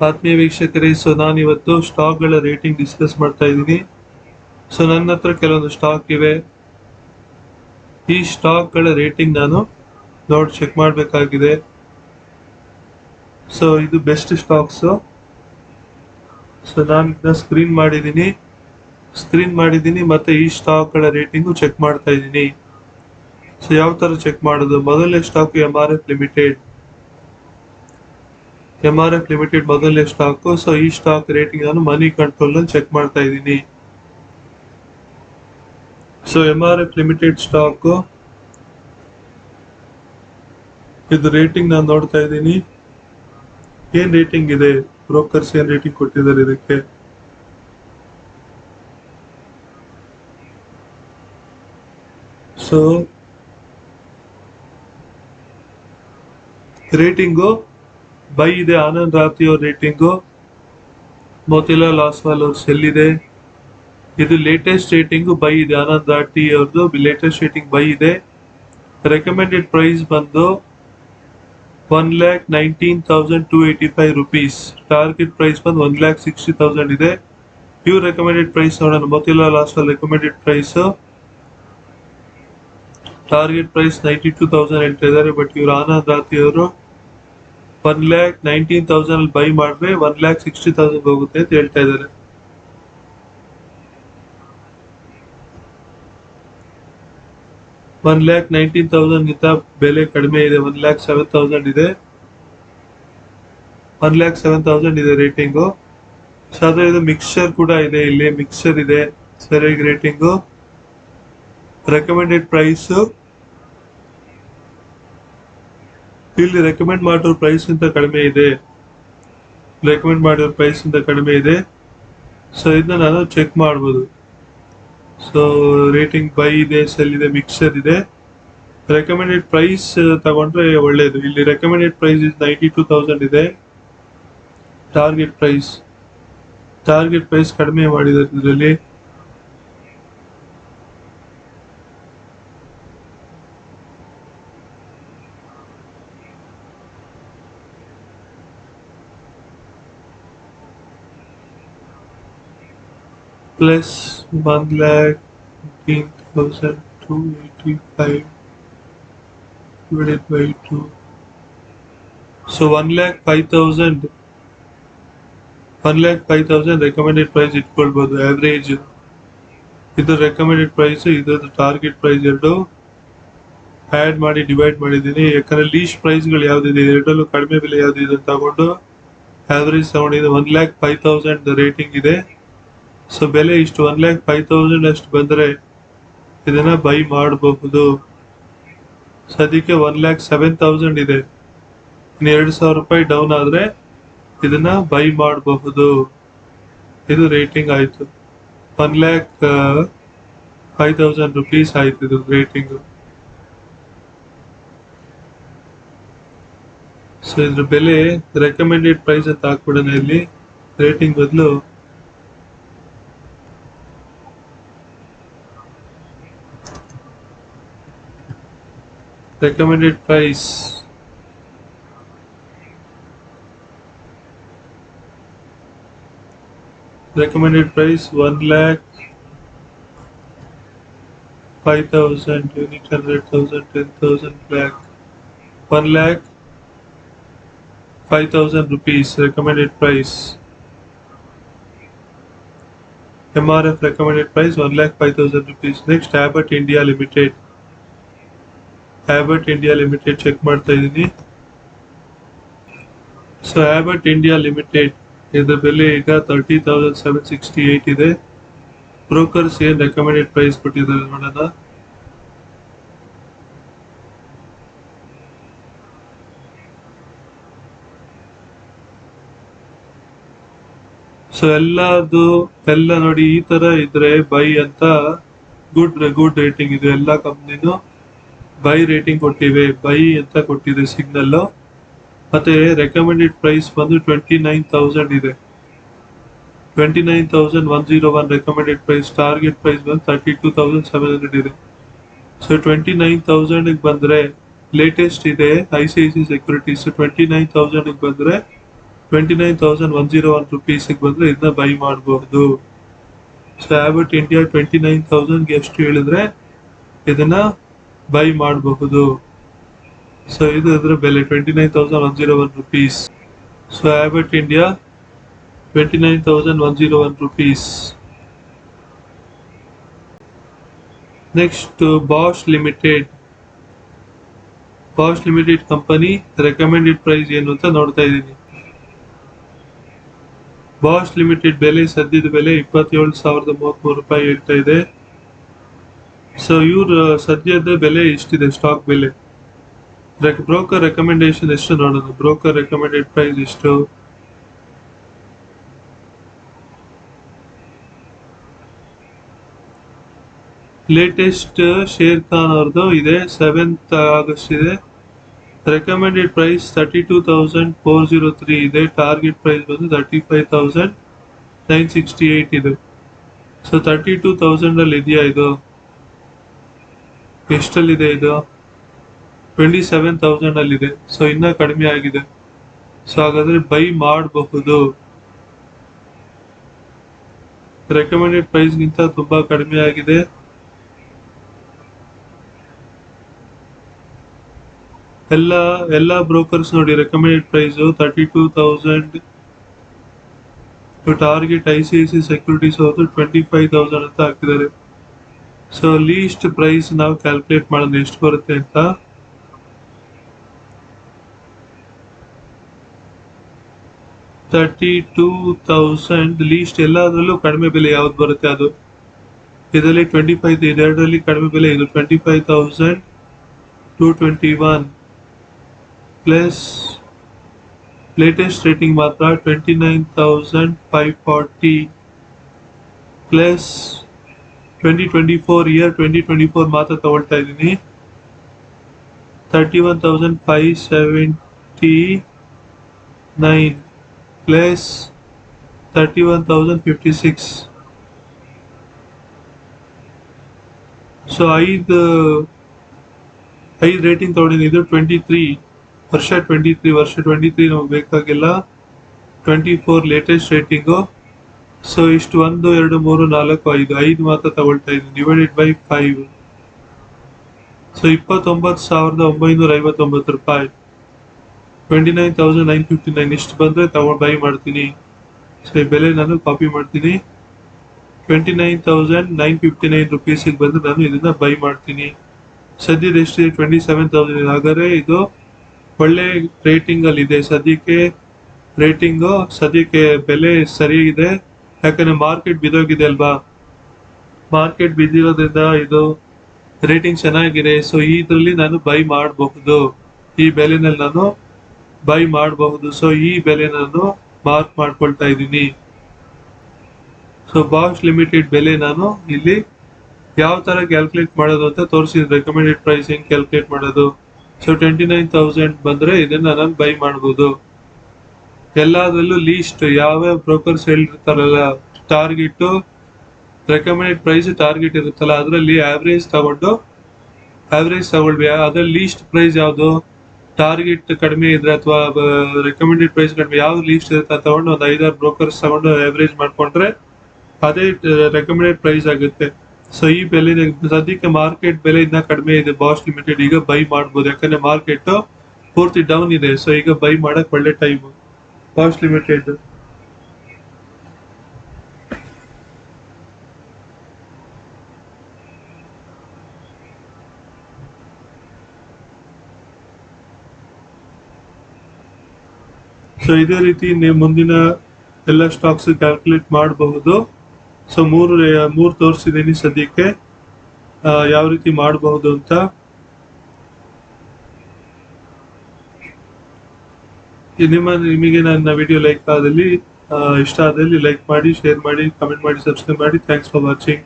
ಆತ್ಮೀಯ ವೀಕ್ಷಕರೇ, ಸೊ ನಾನಿವತ್ತು ಸ್ಟಾಕ್ಗಳ ರೇಟಿಂಗ್ ಡಿಸ್ಕಸ್ ಮಾಡ್ತಾ ಇದ್ದೀನಿ. ಸೊ ನನ್ನ ಹತ್ರ ಕೆಲವೊಂದು ಸ್ಟಾಕ್ ಇವೆ. ಈ ಸ್ಟಾಕ್ಗಳ ರೇಟಿಂಗ್ ನಾನು ಚೆಕ್ ಮಾಡಬೇಕಾಗಿದೆ. ಸೊ ಇದು ಬೆಸ್ಟ್ ಸ್ಟಾಕ್ಸ್. ಸೊ ನಾನು ಇದನ್ನ ಸ್ಕ್ರೀನ್ ಮಾಡಿದ್ದೀನಿ ಮತ್ತೆ ಈ ಸ್ಟಾಕ್ಗಳ ರೇಟಿಂಗು ಚೆಕ್ ಮಾಡ್ತಾ ಇದ್ದೀನಿ. ಸೊ ಯಾವ ತರ ಚೆಕ್ ಮಾಡೋದು? ಮೊದಲನೇ ಸ್ಟಾಕ್ MRF ಲಿಮಿಟೆಡ್ ಮೊದಲನೇ ಸ್ಟಾಕ್. ಸೊ ಈ ಸ್ಟಾಕ್ ರೇಟಿಂಗ್ ನಾನು ಮನಿ ಕಂಟ್ರೋಲ್ ಅಲ್ಲಿ ಚೆಕ್ ಮಾಡ್ತಾ ಇದ್ದೀನಿ. ಸೊ MRF ಲಿಮಿಟೆಡ್ ಸ್ಟಾಕ್ ಇದು ರೇಟಿಂಗ್ ನಾನು ನೋಡ್ತಾ ಇದ್ದೀನಿ. ಏನ್ ರೇಟಿಂಗ್ ಇದೆ, ಬ್ರೋಕರ್ಸ್ ಏನ್ ರೇಟಿಂಗ್ ಕೊಟ್ಟಿದ್ದಾರೆ ಇದಕ್ಕೆ? ಸೊ ರೇಟಿಂಗು ಬೈ ಇದೆ. ಆನಂದ್ ರಾತಿ ಅವ್ರ ರೇಟಿಂಗು, ಮೋತಿಲಾಲ್ ಆಸ್ವಾಲ್ ಅವ್ರ ಸೆಲ್ ಇದೆ. ಇದು ಲೇಟೆಸ್ಟ್ ರೇಟಿಂಗು ಬೈ ಇದೆ. ಆನಂದ್ ರಾಟಿ ಅವ್ರದ್ದು ಲೇಟೆಸ್ಟ್ ರೇಟಿಂಗ್ ಬೈ ಇದೆ. ರೆಕಮೆಂಡೆಡ್ ಪ್ರೈಸ್ ಬಂದು 1,19,285 rupees. ಟಾರ್ಗೆಟ್ ಪ್ರೈಸ್ ಬಂದು 1,60,000 ಇದೆ. ಇವ್ರ ರೆಕಮೆಂಡೆಡ್ ಪ್ರೈಸ್ ನೋಡೋಣ. Motilal Oswal recommended price, target price 92,000 ಹೇಳ್ತಾ ಇದ್ದಾರೆ. ಬಟ್ ಇವ್ರು ಆನಂದ್ ರಾತಿ ಅವರು 1,19,000 ಅಲ್ಲಿ ಬೈ ಮಾಡಿದ್ರೆ 1,60,000 ಹೋಗುತ್ತೆ ಅಂತ ಹೇಳ್ತಾ ಇದ್ದಾರೆ. $1,19,000 ಗಿಂತ ಬೆಲೆ ಕಡಿಮೆ ಇದೆ. 1,07,000 ಇದೆ. 1,07,000 ಇದೆ ರೇಟಿಂಗು. ಸೊ ಅದೇ ಇದು ಮಿಕ್ಸ್ಚರ್ ಕೂಡ ಇದೆ. ಇಲ್ಲಿ ಮಿಕ್ಸ್ಚರ್ ಇದೆ ಸರಿಯಾಗಿ ರೇಟಿಂಗು. ರೆಕಮೆಂಡೆಡ್ ಪ್ರೈಸ್ ಇಲ್ಲಿ ರೆಕಮೆಂಡ್ ಮಾಡಿರೋ ಪ್ರೈಸ್ ಇಂತ ಕಡಿಮೆ ಇದೆ. ಸೊ ಇದನ್ನ ನಾನು ಚೆಕ್ ಮಾಡ್ಬೋದು. ಸೊ ರೇಟಿಂಗ್ ಬೈ ಇದೆ, ಸೆಲ್ ಇದೆ, ಮಿಕ್ಸರ್ ಇದೆ. ರೆಕಮೆಂಡೆಡ್ ಪ್ರೈಸ್ ತಗೊಂಡ್ರೆ ಒಳ್ಳೇದು. ಇಲ್ಲಿ ರೆಕಮೆಂಡೆಡ್ ಪ್ರೈಸ್ 92,000 ಇದೆ. ಟಾರ್ಗೆಟ್ ಪ್ರೈಸ್ ಕಡಿಮೆ ಮಾಡಿದ್ದಾರೆ ಇದರಲ್ಲಿ. Plus 1,18,285 divided by 2. So 1,05,000 recommended price ಇಟ್ಕೊಳ್ಬಹುದು. ಆವರೇಜ್ ಇದು ರೆಕಮೆಂಡೆಡ್ ಪ್ರೈಸ್, ಇದ್ರದ್ದು ಟಾರ್ಗೆಟ್ ಪ್ರೈಸ್ ಎರಡು ಆಡ್ ಮಾಡಿ ಡಿವೈಡ್ ಮಾಡಿದ್ದೀನಿ. ಯಾಕಂದ್ರೆ ಲೀಸ್ಟ್ ಪ್ರೈಸ್ಗಳು ಯಾವ್ದಿದೆ, ಎರಡಲ್ಲೂ ಕಡಿಮೆ ಬೆಲೆ ಯಾವ್ದಿದೆ ತಗೊಂಡು ಆವರೇಜ್ ತಗೊಂಡಿದ್ದು. 1,05,000 ರೇಟಿಂಗ್ ಇದೆ. ಸೊ ಬೆಲೆ ಇಷ್ಟು 1,05,000 ಅಷ್ಟು ಬಂದ್ರೆ ಇದನ್ನ ಬೈ ಮಾಡಬಹುದು. ಸದ್ಯಕ್ಕೆ 1,07,000 ಇದೆ. ಇನ್ನು 2,000 ರೂಪಾಯಿ ಡೌನ್ ಆದ್ರೆ ಇದನ್ನ ಬೈ ಮಾಡಬಹುದು. ಇದು ರೇಟಿಂಗ್ ಆಯ್ತು. 1,05,000 rupees ಆಯ್ತು ಇದು ರೇಟಿಂಗ್. ಸೊ ಇದ್ರ ಬೆಲೆ ರೆಕಮೆಂಡೆಡ್ ಪ್ರೈಸ್ ಅಂತ ಹಾಕ್ಬಿಡೋಣ. ಇಲ್ಲಿ ರೇಟಿಂಗ್ ಬದಲು recommended price $1,05,000, unit 100,000, 10,000 black, 1,05,000 rupees recommended price. MRF recommended price 1,05,000 rupees. Next, Abbott India Limited check ಮಾಡ್ತಾ ಇದ್ದೀನಿ. ಸೊ Abbott India Limited ಇದರ ಬೆಲೆ ಈಗ 30,768 ಇದೆ. ಬ್ರೋಕರ್ಸ್ ಏನ್ ರೆಕಮೆಂಡೆಡ್ ಪ್ರೈಸ್ ಕೊಟ್ಟಿದ್ದಾರೆ ನೋಡೋಣ. ಸೊ ಎಲ್ಲ ನೋಡಿ ಈ ತರ ಇದ್ರೆ ಬೈ ಅಂತ ಗುಡ್ ರೇಟಿಂಗ್ ಇದೆ. ಎಲ್ಲ ಕಂಪ್ನಿನೂ ಬೈ ರೇಟಿಂಗ್ ಕೊಟ್ಟಿದೆ ಸಿಗ್ನಲ್. ಮತ್ತೆ ರೆಕಮೆಂಡೆಡ್ ಪ್ರೈಸ್ ಬಂದು 29,000 ಇದೆ. 29,101 ರೆಕಮೆಂಡೆಡ್ ಪ್ರೈಸ್. ಟಾರ್ಗೆಟ್ ಪ್ರೈಸ್ ಬಂದು 32,700 ಇದೆ. ಸೊ 29,000 ಬಂದ್ರೆ ಲೇಟೆಸ್ಟ್ ಇದೆ ICICI ಸೆಕ್ಯೂರಿಟೀಸ್. 29,000 ಬಂದ್ರೆ 29,101 rupees ಬಂದ್ರೆ ಇದನ್ನ ಬೈ ಮಾಡಬಹುದು. ಸೊ ಆಬಟ್ ಇಂಡಿಯಾ 29,000 ಎಷ್ಟು ಹೇಳಿದ್ರೆ ಇದನ್ನ ಬೈ ಮಾಡಬಹುದು. ಸೊ ಇದು ಇದರ ಬೆಲೆ 29,101 rupees. So about India 29,101 rupees. Next, Bosch Limited. Bosch Limited company recommended price ಏನು ಅಂತ ನೋಡ್ತಾ ಇದ್ದೀನಿ. ಬಾಷ್ ಲಿಮಿಟೆಡ್ ಬೆಲೆ ಸದ್ಯದ ಬೆಲೆ 27,033 ರೂಪಾಯಿ ಹೇಳ್ತಾ ಇದೆ. ಸೊ ಇವ್ರ ಸದ್ಯದ ಬೆಲೆ ಇಷ್ಟಿದೆ, ಸ್ಟಾಕ್ ಬೆಲೆ. ಬ್ರೋಕರ್ ರೆಕಮೆಂಡೇಶನ್ ಎಷ್ಟು ನೋಡೋದು. ಬ್ರೋಕರ್ ರೆಕಮೆಂಡೆಡ್ ಪ್ರೈಸ್ ಎಷ್ಟು? ಲೇಟೆಸ್ಟ್ ಶೇರ್ ಖಾನ್ ಅವ್ರದ್ದು ಇದೆ, 7th ಆಗಸ್ಟ್ ಇದೆ. ರೆಕಮೆಂಡೆಡ್ ಪ್ರೈಸ್ 32,403 ಇದೆ. ಟಾರ್ಗೆಟ್ ಪ್ರೈಸ್ ಬಂದು 35,968 ಇದೆ. ಸೊ 32,000 ಅಲ್ಲಿ ಇದೆಯಾ ಇದು? ಎಷ್ಟಲ್ಲಿದೆ ಇದು? 27,000 ಅಲ್ಲಿದೆ. ಸೊ ಇನ್ನ ಕಡಿಮೆ ಆಗಿದೆ. ಸೊ ಹಾಗಾದ್ರೆ ಬೈ ಮಾಡಬಹುದು. ರೆಕಮೆಂಡೆಡ್ ಪ್ರೈಸ್ ಗಿಂತ ತುಂಬಾ ಕಡಿಮೆ ಆಗಿದೆ. ಎಲ್ಲ ಬ್ರೋಕರ್ಸ್ ನೋಡಿ recommended price 32,000. Target ICICI securities ಅವ್ರದ್ದು 25,000 ಅಂತ ಹಾಕಿದ್ದಾರೆ. ಸೊ ಲೀಸ್ಟ್ ಪ್ರೈಸ್ ನಾವು ಕ್ಯಾಲ್ಕುಲೇಟ್ ಮಾಡೋದು ಎಷ್ಟು ಬರುತ್ತೆ ಅಂತ. $32,000 ಲೀಸ್ಟ್. ಎಲ್ಲದರಲ್ಲೂ ಕಡಿಮೆ ಬೆಲೆ ಯಾವ್ದು ಬರುತ್ತೆ ಅದು. ಇದರಲ್ಲಿ 25 ಇದೆ, ಎರಡರಲ್ಲಿ ಕಡಿಮೆ ಬೆಲೆ ಇದು 25,221 ಪ್ಲಸ್ ಲೇಟೆಸ್ಟ್ ರೇಟಿಂಗ್ ಮಾತ್ರ 29,540 ಪ್ಲಸ್ 2024 ಮಾತ್ರ ತಗೊಳ್ತಾ ಇದ್ದೀನಿ 31,579 ಪ್ಲಸ್ 31,056. ಸೊ ಐದು ರೇಟಿಂಗ್ ತಗೊಂಡಿದ್ದೀನಿ. ಇದು 23 ವರ್ಷ 23 ನಮಗೆ ಬೇಕಾಗಿಲ್ಲ. 24 ಲೇಟೆಸ್ಟ್ ರೇಟಿಂಗು. ಸೊ ಇಷ್ಟು 1 2 3 4 5 ಮಾತ್ರ ತಗೊಳ್ತಾ ಇದ್ದೀನಿ. Divided by 5. ಸೊ 29,959 ರೂಪಾಯಿ. 29,959 ಇಷ್ಟು ಬಂದ್ರೆ ತಗೊಂಡು ಬೈ ಮಾಡ್ತೀನಿ. ಸೊ ಈ ಬೆಲೆ ನಾನು ಕಾಪಿ ಮಾಡ್ತೀನಿ. 29,959 ರುಪೀಸಿಗೆ ಬಂದ್ರೆ ನಾನು ಇದನ್ನ ಬೈ ಮಾಡ್ತೀನಿ. ಸದ್ಯದ ಎಷ್ಟಿದೆ? 27,000. ಹಾಗಾದ್ರೆ ಇದು ಒಳ್ಳೆ ರೇಟಿಂಗ್ ಅಲ್ಲಿ ಇದೆ. ಸದ್ಯಕ್ಕೆ ಬೆಲೆ ಸರಿಯಾಗಿದೆ. ಯಾಕಂದ್ರೆ ಮಾರ್ಕೆಟ್ ಬಿದ್ದೋಗಿದೆ ಅಲ್ವಾ. ಮಾರ್ಕೆಟ್ ಬಿದ್ದಿರೋದ್ರಿಂದ ಇದು ರೇಟಿಂಗ್ ಚೆನ್ನಾಗಿದೆ. ಸೊ ಇದ್ರಲ್ಲಿ ನಾನು ಬೈ ಮಾಡಬಹುದು. ಈ ಬೆಲೆನಲ್ಲಿ ನಾನು ಬೈ ಮಾಡಬಹುದು. ಸೊ ಈ ಬೆಲೆ ನಾನು ಮಾರ್ಕ್ ಮಾಡ್ಕೊಳ್ತಾ ಇದ್ದೀನಿ. ಸೊ ಬಾಷ್ ಲಿಮಿಟೆಡ್ ಬೆಲೆ ನಾನು ಇಲ್ಲಿ ಯಾವ ತರ ಕ್ಯಾಲ್ಕುಲೇಟ್ ಮಾಡೋದು ಅಂತ ತೋರಿಸಿದ್ರೆ ರೆಕಮೆಂಡೆಡ್ ಪ್ರೈಸ್ ಹೆಂಗ್ ಕ್ಯಾಲ್ಕುಲೇಟ್ ಮಾಡೋದು. ಸೊ 29,000 ಬಂದ್ರೆ ಇದನ್ನ ನಾನು ಬೈ ಮಾಡಬಹುದು. ಎಲ್ಲದರಲ್ಲೂ ಲೀಸ್ಟ್ ಯಾವ ಬ್ರೋಕರ್ಸ್ ಹೇಳಿರ್ತಾರಲ್ಲ, ಟಾರ್ಗೆಟ್ ರೆಕಮೆಂಡೆಡ್ ಪ್ರೈಸ್ ಟಾರ್ಗೆಟ್ ಇರುತ್ತಲ್ಲ, ಅದರಲ್ಲಿ ಆವ್ರೇಜ್ ತಗೊಳ್ವಿ. ಅದ್ರಲ್ಲಿ ಲೀಸ್ಟ್ ಪ್ರೈಸ್ ಯಾವುದು? ಟಾರ್ಗೆಟ್ ಕಡಿಮೆ ಇದ್ರೆ ಅಥವಾ ರೆಕಮೆಂಡೆಡ್ ಪ್ರೈಸ್ ಕಡಿಮೆ ಯಾವ್ದು ಲೀಸ್ಟ್ ಇರುತ್ತೆ ತಗೊಂಡು ಒಂದು 5-6 ಬ್ರೋಕರ್ಸ್ ತಗೊಂಡು ಆವ್ರೇಜ್ ಮಾಡ್ಕೊಂಡ್ರೆ ಅದೇ ರೆಕಮೆಂಡೆಡ್ ಪ್ರೈಸ್ ಆಗುತ್ತೆ. ಸೊ ಈ ಬೆಲೆ ಸದ್ಯಕ್ಕೆ ಮಾರ್ಕೆಟ್ ಬೆಲೆ ಇನ್ನ ಕಡಿಮೆ ಇದೆ. ಬಾಷ್ ಲಿಮಿಟೆಡ್ ಈಗ ಬೈ ಮಾಡಬಹುದು. ಯಾಕಂದ್ರೆ ಮಾರ್ಕೆಟ್ ಪೂರ್ತಿ ಡೌನ್ ಇದೆ. ಸೊ ಈಗ ಬೈ ಮಾಡಕ್ ಒಳ್ಳೆ ಟೈಮ್ ಬಾಷ್ ಲಿಮಿಟೆಡ್. ಸೊ ಇದೇ ರೀತಿ ನೀವು ಮುಂದಿನ ಎಲ್ಲ ಸ್ಟಾಕ್ಸ್ ಕ್ಯಾಲ್ಕುಲೇಟ್ ಮಾಡಬಹುದು. ಸೊ ಮೂರು ತೋರಿಸಿದ್ದೀನಿ ಸದ್ಯಕ್ಕೆ ಯಾವ ರೀತಿ ಮಾಡಬಹುದು ಅಂತ. ನಿಮಗೆ ನನ್ನ ವಿಡಿಯೋ ಇಷ್ಟ ಆದಲ್ಲಿ ಲೈಕ್ ಮಾಡಿ, ಶೇರ್ ಮಾಡಿ, ಕಮೆಂಟ್ ಮಾಡಿ, ಸಬ್ಸ್ಕ್ರೈಬ್ ಮಾಡಿ. Thanks for watching.